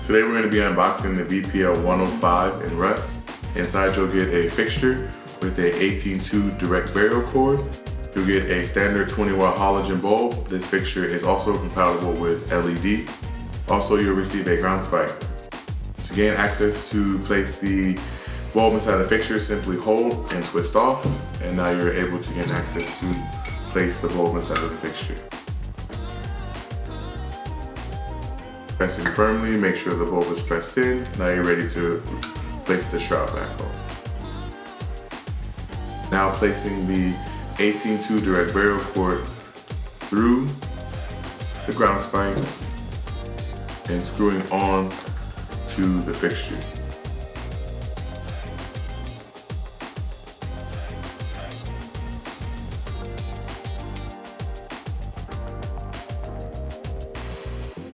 Today we're going to be unboxing the BPL 105 in rust. Inside you'll get a fixture with a 18-2 direct burial cord. You'll get a standard 20-watt halogen bulb. This fixture is also compatible with LED. Also, you'll receive a ground spike. To gain access to place the bulb inside the fixture, simply hold and twist off, and now you're able to gain access to place the bulb inside of the fixture. Press it firmly, make sure the bulb is pressed in. Now you're ready to place the shroud back on. Now placing the 18-2 direct burial cord through the ground spike and screwing on to the fixture.